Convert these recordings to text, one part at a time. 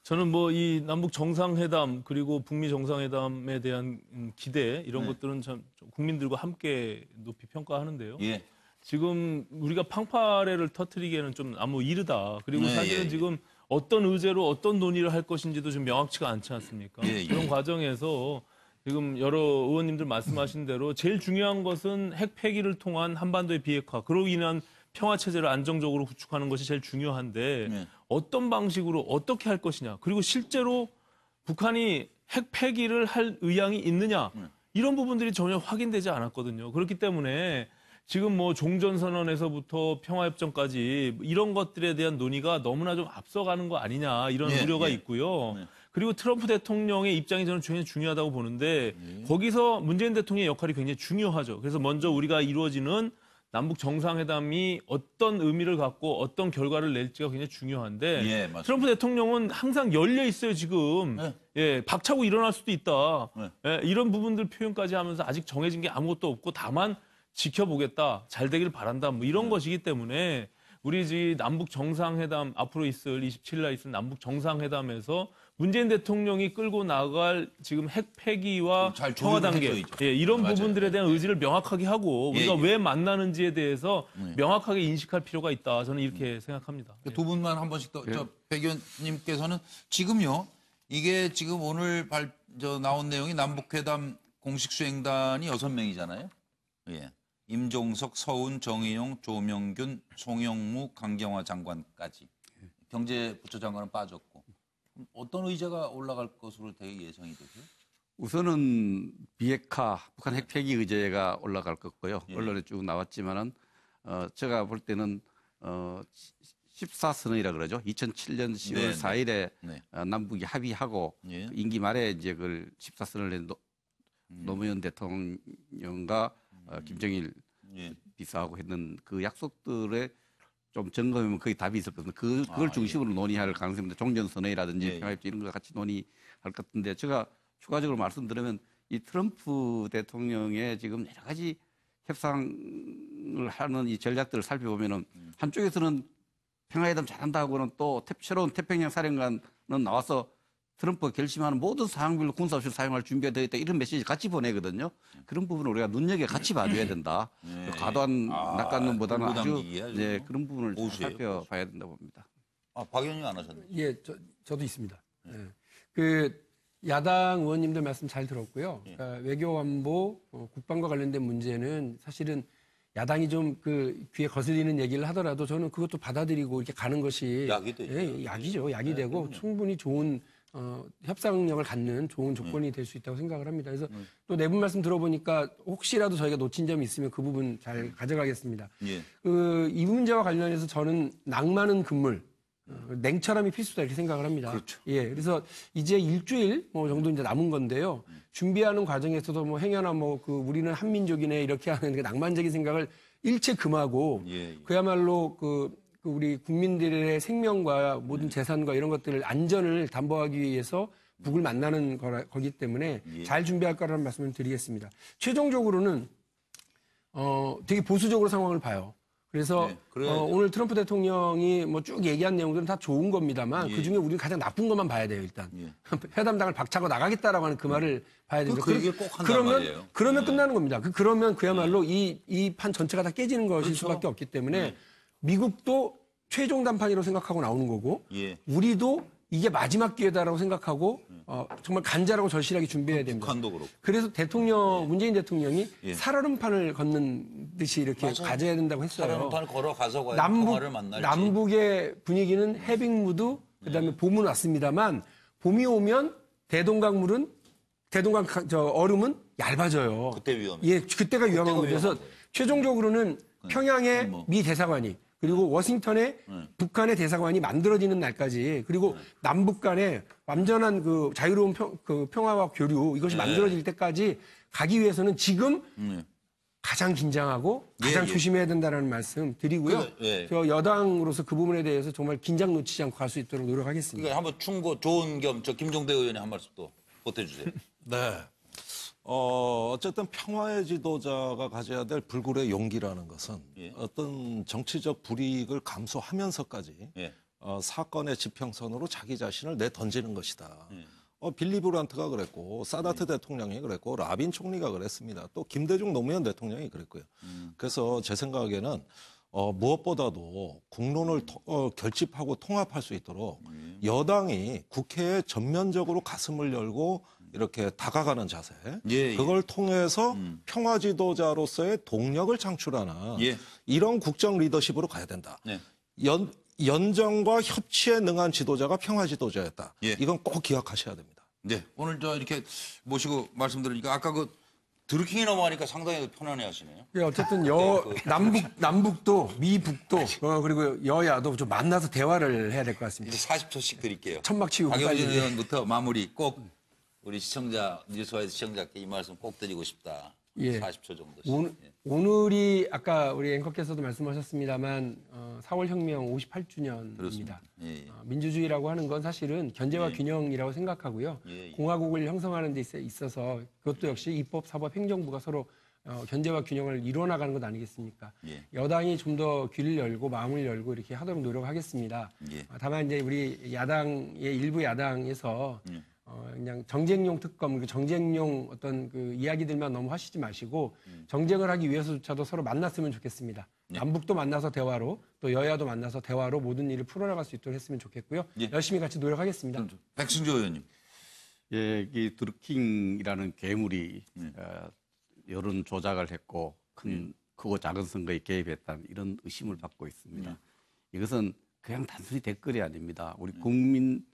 저는 뭐 이 남북 정상회담 그리고 북미 정상회담에 대한 기대 이런 것들은 참 국민들과 함께 높이 평가하는데요. 예. 지금 우리가 팡파레를 터뜨리기에는 좀 너무 이르다. 그리고 네, 사실은 예. 지금 어떤 의제로 어떤 논의를 할 것인지도 좀 명확치가 않지 않습니까? 예, 예. 그런 과정에서 지금 여러 의원님들 말씀하신 대로 제일 중요한 것은 핵 폐기를 통한 한반도의 비핵화, 그로 인한 평화 체제를 안정적으로 구축하는 것이 제일 중요한데 네. 어떤 방식으로 어떻게 할 것이냐, 그리고 실제로 북한이 핵 폐기를 할 의향이 있느냐, 이런 부분들이 전혀 확인되지 않았거든요. 그렇기 때문에 지금 뭐 종전선언에서부터 평화협정까지 이런 것들에 대한 논의가 너무나 좀 앞서가는 거 아니냐, 이런 예, 우려가 예. 있고요. 네. 그리고 트럼프 대통령의 입장이 저는 굉장히 중요하다고 보는데 거기서 문재인 대통령의 역할이 굉장히 중요하죠. 그래서 먼저 우리가 이루어지는 남북 정상회담이 어떤 의미를 갖고 어떤 결과를 낼지가 굉장히 중요한데 예, 맞습니다. 트럼프 대통령은 항상 열려 있어요, 지금. 네. 예, 박차고 일어날 수도 있다. 네. 예, 이런 부분들 표현까지 하면서 아직 정해진 게 아무것도 없고 다만 지켜보겠다, 잘 되길 바란다, 뭐 이런 것이기 때문에 우리 지 남북 정상회담 앞으로 있을 27일 날 있을 남북 정상회담에서 문재인 대통령이 끌고 나갈 지금 핵 폐기와 잘 평화 단계, 조율을 예, 이런 맞아요. 부분들에 대한 의지를 명확하게 하고 예, 우리가 예. 왜 만나는지에 대해서 명확하게 인식할 필요가 있다. 저는 이렇게 생각합니다. 두 분만 한 번씩 더, 백 의원님께서는 지금요, 이게 지금 오늘 나온 내용이 남북회담 공식 수행단이 6명이잖아요. 예. 임종석, 서훈, 정의용, 조명균, 송영무, 강경화 장관까지. 경제부처 장관은 빠졌고. 어떤 의제가 올라갈 것으로 되게 예상이 되세요? 우선은 비핵화, 북한 핵 폐기 의제가 올라갈 거고요. 예. 언론에 쭉 나왔지만은 제가 볼 때는 14선언이라 그러죠. 2007년 10월 네, 4일에 네. 남북이 합의하고 예. 임기 말에 이제 그걸 14선언을 낸 노무현 대통령과 김정일 예. 비서하고 했는 그 약속들에 좀 점검하면 거의 답이 있을 겁니다. 그걸 중심으로 논의할 가능성입니다. 종전선언이라든지 예, 예. 평화협정 이런 걸 같이 논의할 것 같은데 제가 추가적으로 말씀드리면 이 트럼프 대통령의 지금 여러 가지 협상을 하는 이 전략들을 살펴보면은 한쪽에서는 평화회담 잘한다고는 또 새로운 태평양 사령관은 나와서 트럼프가 결심하는 모든 사항별로 군사옵션 사용할 준비가 되어 있다, 이런 메시지 같이 보내거든요. 그런 부분을 우리가 눈여겨 같이 봐줘야 된다. 네. 과도한 낙관론보다는 아주 불구당기기야, 지금. 그런 부분을 보수예요, 살펴봐야 된다고 봅니다. 박 의원님 안 하셨네요. 예, 저도 있습니다. 예. 그 야당 의원님들 말씀 잘 들었고요. 그러니까 외교 안보, 국방과 관련된 문제는 사실은 야당이 좀 그 귀에 거슬리는 얘기를 하더라도 저는 그것도 받아들이고 이렇게 가는 것이 약이 되죠. 예, 약이죠. 약이 되고 충분히 좋은 협상력을 갖는 좋은 조건이 될 수 있다고 생각을 합니다. 그래서 또 네 분 말씀 들어보니까 혹시라도 저희가 놓친 점이 있으면 그 부분 잘 가져가겠습니다. 예. 이 문제와 관련해서 저는 낭만은 금물, 냉철함이 필수다 이렇게 생각을 합니다. 그렇죠. 예, 그래서 이제 일주일 정도 이제 남은 건데요. 준비하는 과정에서도 뭐 행여나 우리는 한민족이네 이렇게 하는 그 낭만적인 생각을 일체 금하고 예, 예. 그야말로 우리 국민들의 생명과 모든 재산과 이런 것들을 안전을 담보하기 위해서 북을 만나는 거기 때문에 잘 준비할 거라는 말씀을 드리겠습니다. 최종적으로는 되게 보수적으로 상황을 봐요. 그래서 네, 그래야죠. 오늘 트럼프 대통령이 뭐 쭉 얘기한 내용들은 다 좋은 겁니다만 그중에 우리는 가장 나쁜 것만 봐야 돼요, 일단. 예. 회담당을 박차고 나가겠다라고 하는 그 말을 봐야 됩니다. 그 얘기를 꼭 한단 말이에요. 그러면 끝나는 겁니다. 그러면 그야말로 이 판 전체가 다 깨지는 것일 그렇죠. 수밖에 없기 때문에 미국도 최종 단판이라고 생각하고 나오는 거고 예. 우리도 이게 마지막 기회다라고 생각하고 정말 간절하고 절실하게 준비해야 됩니다. 북한도 그렇고. 그래서 문재인 대통령이 살얼음판을 걷는 듯이 이렇게 맞아요. 가져야 된다고 했어요. 사령판을 걸어가서 과연 평화를 만날지. 남북의 분위기는 해빙무드, 그다음에 봄은 왔습니다만 봄이 오면 얼음은 얇아져요. 그때 위험해. 예, 그때가 위험한 거죠. 그래서 위험한 거예요. 최종적으로는 평양의 뭐. 미 대사관이 그리고 워싱턴에 북한의 대사관이 만들어지는 날까지 그리고 남북 간의 완전한 그 자유로운 평화와 교류 이것이 만들어질 때까지 가기 위해서는 지금 가장 긴장하고 가장 예. 조심해야 된다는 말씀 드리고요. 저 여당으로서 그 부분에 대해서 정말 긴장 놓치지 않고 갈 수 있도록 노력하겠습니다. 그러니까 한번 충고 좋은 겸 김종대 의원이 한 말씀 또 보태주세요. 네. 어쨌든 평화의 지도자가 가져야 될 불굴의 용기라는 것은 예. 어떤 정치적 불이익을 감수하면서까지 예. 사건의 지평선으로 자기 자신을 내던지는 것이다. 빌리 브란트가 그랬고 사다트 대통령이 그랬고 라빈 총리가 그랬습니다. 또 김대중 노무현 대통령이 그랬고요. 그래서 제 생각에는 무엇보다도 국론을 결집하고 통합할 수 있도록 여당이 국회에 전면적으로 가슴을 열고 이렇게 다가가는 자세, 예. 그걸 통해서 평화 지도자로서의 동력을 창출하는 예. 이런 국정 리더십으로 가야 된다. 네. 연정과 협치에 능한 지도자가 평화 지도자였다. 예. 이건 꼭 기억하셔야 됩니다. 네. 오늘 이렇게 모시고 말씀드리니까 아까 그 드루킹이 넘어가니까 상당히 편안해 하시네요. 어쨌든 남북도 미북도 그리고 여야도 좀 만나서 대화를 해야 될 것 같습니다. 이제 40초씩 드릴게요. 천막 치우고 박영진 빨리. 의원부터 마무리 꼭 우리 시청자, 뉴스와이드 시청자께 이 말씀 꼭 드리고 싶다. 예. 40초 정도. 오늘이 아까 우리 앵커께서도 말씀하셨습니다만 4월 혁명 58주년입니다. 그렇습니다. 예. 민주주의라고 하는 건 사실은 견제와 균형이라고 생각하고요. 예. 공화국을 형성하는 데 있어서 그것도 역시 입법, 사법, 행정부가 서로 견제와 균형을 이루어나가는 것 아니겠습니까? 예. 여당이 좀 더 귀를 열고 마음을 열고 이렇게 하도록 노력하겠습니다. 예. 다만 이제 우리 야당의 일부 야당에서 그냥 정쟁용 특검, 정쟁용 어떤 그 이야기들만 너무 하시지 마시고 정쟁을 하기 위해서조차도 서로 만났으면 좋겠습니다. 남북도 만나서 대화로 또 여야도 만나서 대화로 모든 일을 풀어나갈 수 있도록 했으면 좋겠고요. 예. 열심히 같이 노력하겠습니다. 백승조 의원님. 예, 이 드루킹이라는 괴물이 여론 조작을 했고 크고 작은 선거에 개입했다는 이런 의심을 받고 있습니다. 이것은 그냥 단순히 댓글이 아닙니다. 우리 국민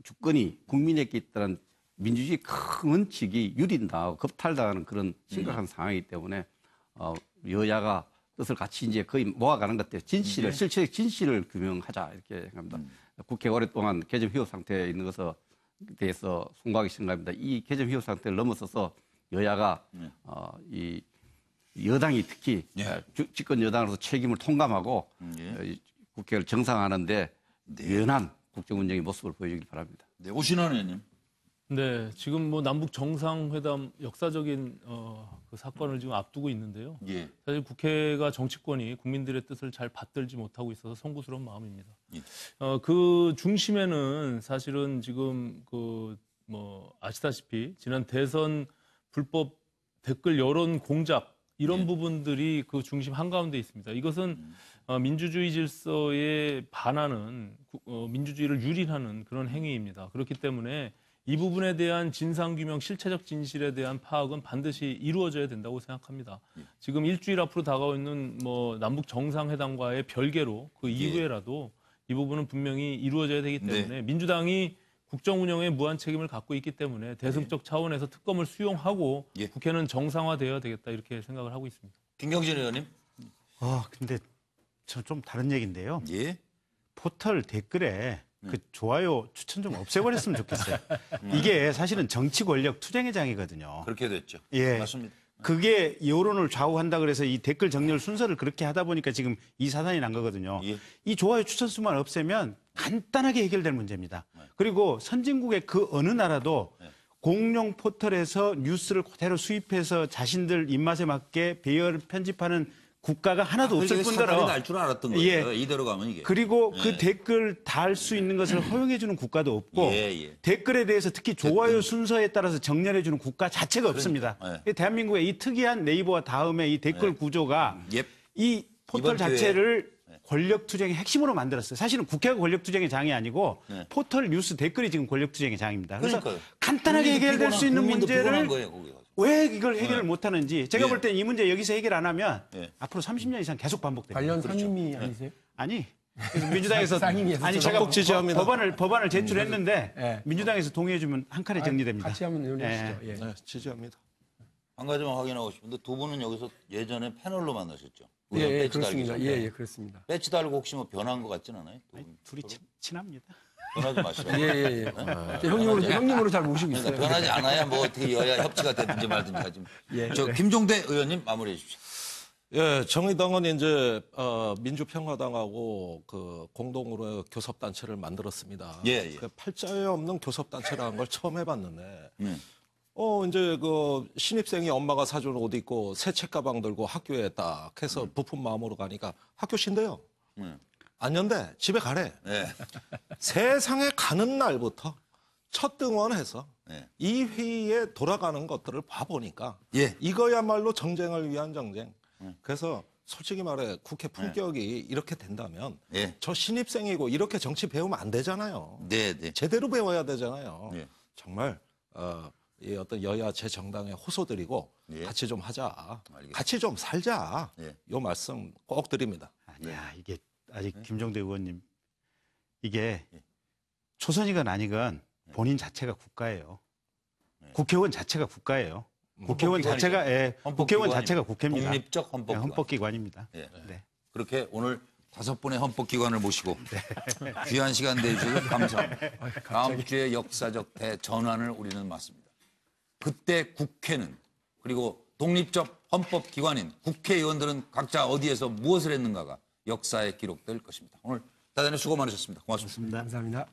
주권이 국민에게 있다는 민주주의 큰 원칙이 유린당하고 겁탈당하는 그런 심각한 상황이기 때문에 여야가 뜻을 같이 이제 거의 모아가는 것 같아요. 실체적 진실을 규명하자 이렇게 생각합니다. 국회 오랫동안 개점 휴업 상태에 있는 것에 대해서 송구하기 생각합니다. 이 개점 휴업 상태를 넘어서서 여야가 이 여당이 특히 집권 여당으로서 책임을 통감하고 국회를 정상화하는데 연한 국정 운영의 모습을 보여주길 바랍니다. 네, 오신환 의원님. 네, 지금 뭐 남북 정상회담 역사적인 그 사건을 지금 앞두고 있는데요. 예. 사실 국회가 정치권이 국민들의 뜻을 잘 받들지 못하고 있어서 송구스러운 마음입니다. 예. 그 중심에는 사실은 지금 그 뭐 아시다시피 지난 대선 불법 댓글 여론 공작 이런 부분들이 그 중심 한가운데 있습니다. 이것은 민주주의 질서에 반하는 민주주의를 유린하는 그런 행위입니다. 그렇기 때문에 이 부분에 대한 진상규명, 실체적 진실에 대한 파악은 반드시 이루어져야 된다고 생각합니다. 지금 일주일 앞으로 다가오고 있는 뭐 남북 정상회담과의 별개로 그 이후에라도 이 부분은 분명히 이루어져야 되기 때문에 민주당이 국정 운영에 무한 책임을 갖고 있기 때문에 대승적 차원에서 특검을 수용하고 국회는 정상화되어야 되겠다 이렇게 생각을 하고 있습니다. 김경진 의원님. 근데 저 좀 다른 얘기인데요. 예. 포털 댓글에 그 좋아요 추천 좀 없애버렸으면 좋겠어요. 이게 사실은 정치 권력 투쟁의 장이거든요. 그렇게 됐죠. 예. 맞습니다. 그게 여론을 좌우한다 그래서 이 댓글 정렬 순서를 그렇게 하다 보니까 지금 이 사단이 난 거거든요. 예. 이 좋아요 추천 수만 없애면 간단하게 해결될 문제입니다. 그리고 선진국의 그 어느 나라도 공룡 포털에서 뉴스를 그대로 수입해서 자신들 입맛에 맞게 배열 편집하는 국가가 하나도 없을 뿐더러 날줄 알았던 거예요. 예. 이대로 가면 이게. 그리고 그 댓글 달 수 있는 것을 허용해주는 국가도 없고 댓글에 대해서 특히 좋아요 순서에 따라서 정렬해주는 국가 자체가 없습니다. 대한민국의 이 특이한 네이버와 다음에 이 댓글 구조가 이 포털 자체를 권력투쟁의 핵심으로 만들었어요. 사실은 국회가 권력투쟁의 장이 아니고 포털 뉴스 댓글이 지금 권력투쟁의 장입니다. 그래서 간단하게 해결될 수 있는 문제를 왜 이걸 해결을 못하는지 제가 볼 땐 이 문제 여기서 해결 안 하면 앞으로 30년 이상 계속 반복됩니다. 관련 상임위 아니세요? 아니 그래서 민주당에서 상임위에서 아니 제가 법안을 제출했는데 민주당에서 동의해주면 한 칸에 정리됩니다. 같이 한번 의논하시죠. 예. 네, 지지합니다. 한 가지만 확인하고 싶은데 두 분은 여기서 예전에 패널로 만나셨죠? 예, 배지 달기 그렇습니다. 전에. 예, 그렇습니다. 배지 달고 혹시 뭐 변한 것 같진 않아요? 둘이 친합니다. 변하지 마시고. 예. 형님으로 잘 모시고 있어요. 그러니까 변하지 않아야 뭐 어떻게 여야 협치가 되든지 말든지 하지. 저 김종대 의원님 마무리해 주십시오. 예, 정의당은 이제 민주평화당하고 그 공동으로 교섭단체를 만들었습니다. 그 팔자에 없는 교섭단체라는 걸 처음 해봤는데, 이제 그 신입생이 엄마가 사준 옷 입고 새 책가방 들고 학교에 딱 해서 부푼 마음으로 가니까 학교 쉰대요. 안 연대. 집에 가래. 예. 세상에 가는 날부터 첫 등원해서 예. 이 회의에 돌아가는 것들을 봐보니까 예. 이거야말로 정쟁을 위한 정쟁. 그래서 솔직히 말해 국회 품격이 이렇게 된다면 예. 저 신입생이고 이렇게 정치 배우면 안 되잖아요. 네, 네. 제대로 배워야 되잖아요. 예. 정말 이 어떤 여야 제 정당에 호소드리고 예. 같이 좀 하자. 알겠습니다. 같이 좀 살자. 예. 요 말씀 꼭 드립니다. 아니야, 이게 아직 김종대 의원님 이게 초선이건 아니건 본인 자체가 국가예요. 국회의원 자체가 국가예요. 국회의원 자체가 국회의원 자체가 국회입니다. 독립적 헌법기관. 헌법기관입니다. 예. 네. 그렇게 오늘 5분의 헌법기관을 모시고 귀한 시간 내주셔서 감사합니다. 다음 주에 역사적 대전환을 우리는 맞습니다. 그때 국회는 그리고 독립적 헌법기관인 국회의원들은 각자 어디에서 무엇을 했는가가 역사에 기록될 것입니다. 오늘 대단히 수고 많으셨습니다. 고맙습니다. 감사합니다.